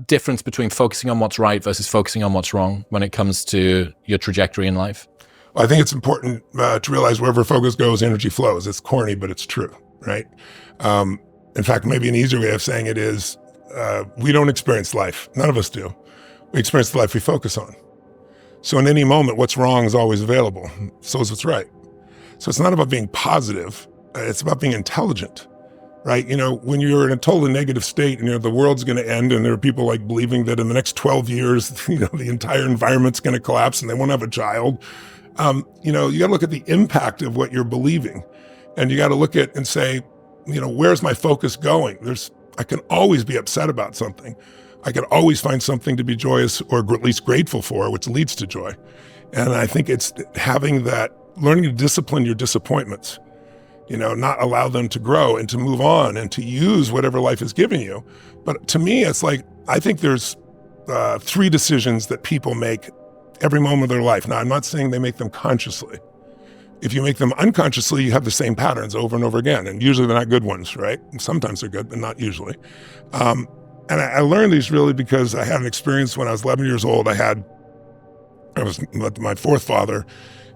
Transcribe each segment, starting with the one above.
difference between focusing on what's right versus focusing on what's wrong when it comes to your trajectory in life? Well, I think it's important to realize wherever focus goes, energy flows. It's corny, but it's true, right? In fact, maybe an easier way of saying it is we don't experience life. None of us do. We experience the life we focus on. So in any moment, what's wrong is always available. So is what's right. So it's not about being positive. It's about being intelligent, right? When you're in a totally negative state and the world's going to end and there are people like believing that in the next 12 years, the entire environment's going to collapse and they won't have a child. You got to look at the impact of what you're believing. And you got to look at and say, where's my focus going? I can always be upset about something. I can always find something to be joyous or at least grateful for, which leads to joy. And I think it's having that, learning to discipline your disappointments, not allow them to grow and to move on and to use whatever life has given you. But to me, it's like, I think there's 3 decisions that people make every moment of their life. Now, I'm not saying they make them consciously. If you make them unconsciously, you have the same patterns over and over again. And usually they're not good ones, right? And sometimes they're good, but not usually. And I learned these really because I had an experience when I was 11 years old. I was my 4th father,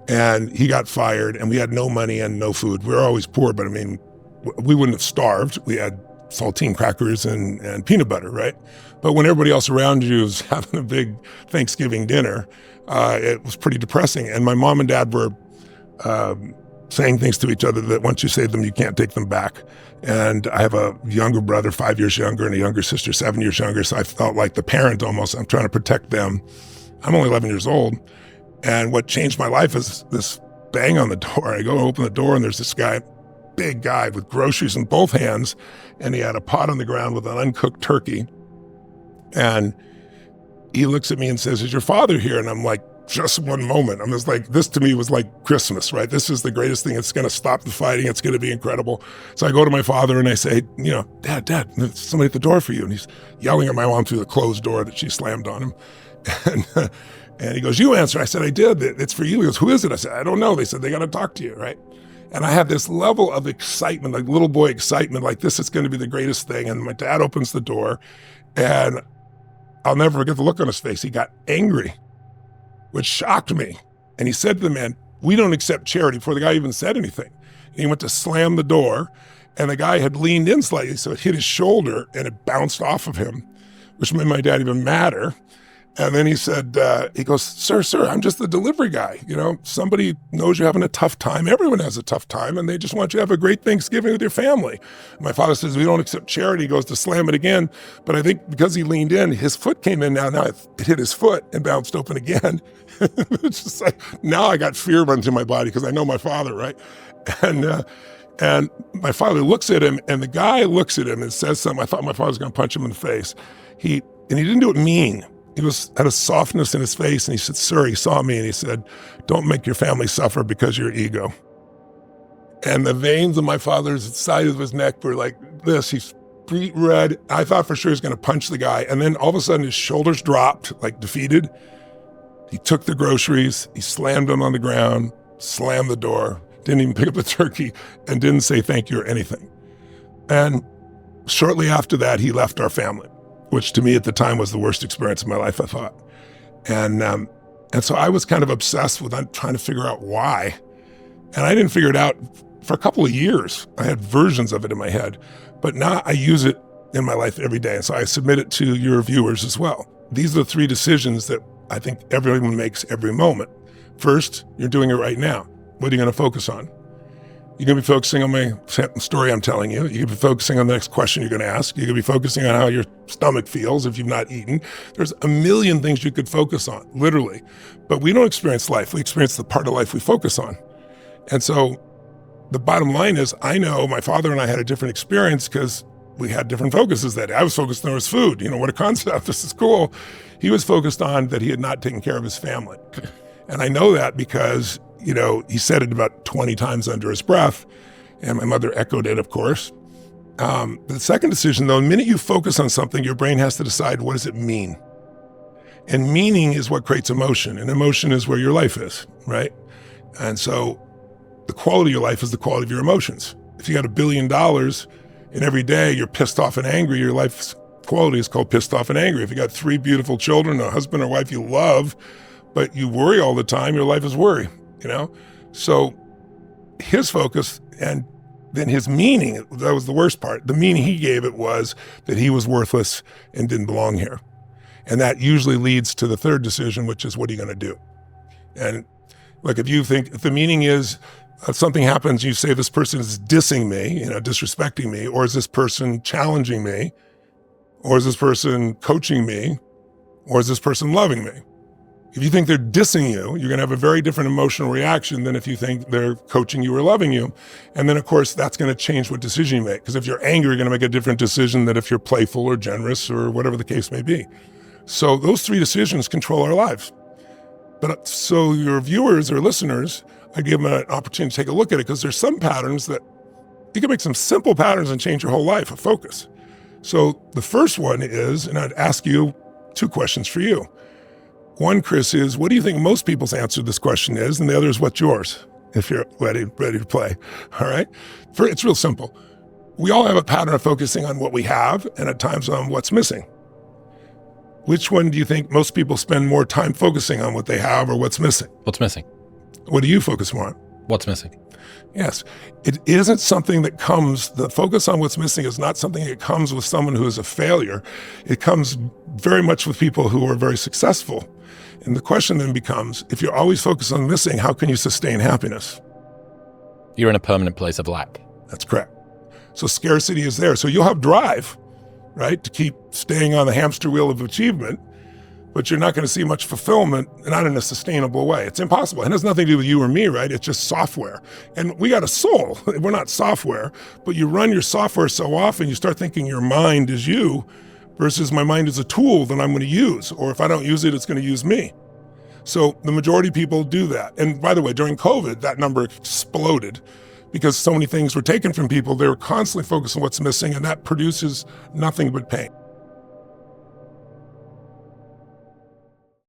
and he got fired, and we had no money and no food. We were always poor, but we wouldn't have starved. We had saltine crackers and peanut butter, right? But when everybody else around you was having a big Thanksgiving dinner, it was pretty depressing. And my mom and dad were saying things to each other that once you say them, you can't take them back. And I have a younger brother, 5 years younger, and a younger sister, 7 years younger. So I felt like the parent almost. I'm trying to protect them. I'm only 11 years old. And what changed my life is this bang on the door. I go to open the door, and there's this guy, big guy with groceries in both hands. And he had a pot on the ground with an uncooked turkey. And he looks at me and says, "Is your father here?" And I'm like, just one moment. I'm just like, this to me was like Christmas, right? This is the greatest thing. It's going to stop the fighting. It's going to be incredible. So I go to my father and I say, Dad, there's somebody at the door for you. And he's yelling at my mom through the closed door that she slammed on him. And he goes, "You answer." I said, "I did. It's for you." He goes, "Who is it?" I said, "I don't know." They said, "They got to talk to you," right? And I had this level of excitement, like little boy excitement, like this is going to be the greatest thing. And my dad opens the door, and I'll never forget the look on his face. He got angry, which shocked me. And he said to the man, "We don't accept charity," before the guy even said anything. And he went to slam the door, and the guy had leaned in slightly, so it hit his shoulder, and it bounced off of him, which made my dad even madder. And then he said, he goes, sir, I'm just the delivery guy. Somebody knows you're having a tough time. Everyone has a tough time, and they just want you to have a great Thanksgiving with your family." My father says, "We don't accept charity." He goes to slam it again. But I think because he leaned in, his foot came in. Now it hit his foot and bounced open again. It's just like, now I got fear running through my body because I know my father, right? And my father looks at him, and the guy looks at him and says something. I thought my father was going to punch him in the face. He didn't do it mean. He had a softness in his face, and he said, "Sir," he saw me, and he said, "Don't make your family suffer because of your ego." And the veins of my father's side of his neck were like this. He's beet red. I thought for sure he was going to punch the guy. And then all of a sudden his shoulders dropped, like defeated. He took the groceries, he slammed them on the ground, slammed the door, didn't even pick up the turkey, and didn't say thank you or anything. And shortly after that, he left our family, which to me at the time was the worst experience of my life, I thought. And so I was kind of obsessed with trying to figure out why. And I didn't figure it out for a couple of years. I had versions of it in my head, but now I use it in my life every day. And so I submit it to your viewers as well. These are the 3 decisions that I think everyone makes every moment. First, you're doing it right now. What are you going to focus on? You're going to be focusing on my story I'm telling you. You're going to be focusing on the next question you're going to ask. You're going to be focusing on how your stomach feels if you've not eaten. There's a million things you could focus on, literally. But we don't experience life. We experience the part of life we focus on. And so the bottom line is, I know my father and I had a different experience because we had different focuses that day. I was focused on his food. What a concept. This is cool. He was focused on that he had not taken care of his family. And I know that because he said it about 20 times under his breath, and my mother echoed it, of course. The second decision, though, the minute you focus on something, your brain has to decide, what does it mean? And meaning is what creates emotion, and emotion is where your life is, right? And so the quality of your life is the quality of your emotions. If you got $1 billion and every day you're pissed off and angry, your life's quality is called pissed off and angry. If you got 3 beautiful children, a husband or wife you love, but you worry all the time, your life is worry, you know? So his focus and then his meaning, that was the worst part. The meaning he gave it was that he was worthless and didn't belong here. And that usually leads to the third decision, which is, what are you going to do? And like, if the meaning is something happens, you say this person is dissing me, you know, disrespecting me, or is this person challenging me, or is this person coaching me, or is this person loving me? If you think they're dissing you, you're going to have a very different emotional reaction than if you think they're coaching you or loving you. And then, of course, that's going to change what decision you make. Because if you're angry, you're going to make a different decision than if you're playful or generous or whatever the case may be. So those 3 decisions control our lives. But so your viewers or listeners, I give them an opportunity to take a look at it, because there's some patterns that you can make some simple patterns and change your whole life of focus. So the first one is, and I'd ask you 2 questions for you. One, Chris, is what do you think most people's answer to this question is? And the other is, what's yours, if you're ready to play. All right? It's real simple. We all have a pattern of focusing on what we have and at times on what's missing. Which one do you think most people spend more time focusing on, what they have or what's missing? What's missing? What do you focus more on? What's missing? Yes. It isn't something that comes, the focus on what's missing is not something that comes with someone who is a failure. It comes very much with people who are very successful. And the question then becomes, if you're always focused on missing, how can you sustain happiness? You're in a permanent place of lack. That's correct. So scarcity is there. So you'll have drive, right, to keep staying on the hamster wheel of achievement, but you're not going to see much fulfillment, not in a sustainable way. It's impossible. It has nothing to do with you or me, right? It's just software. And we got a soul. We're not software, but you run your software so often, you start thinking your mind is you versus my mind is a tool that I'm going to use. Or if I don't use it, it's going to use me. So the majority of people do that. And by the way, during COVID, that number exploded because so many things were taken from people. They were constantly focused on what's missing, and that produces nothing but pain.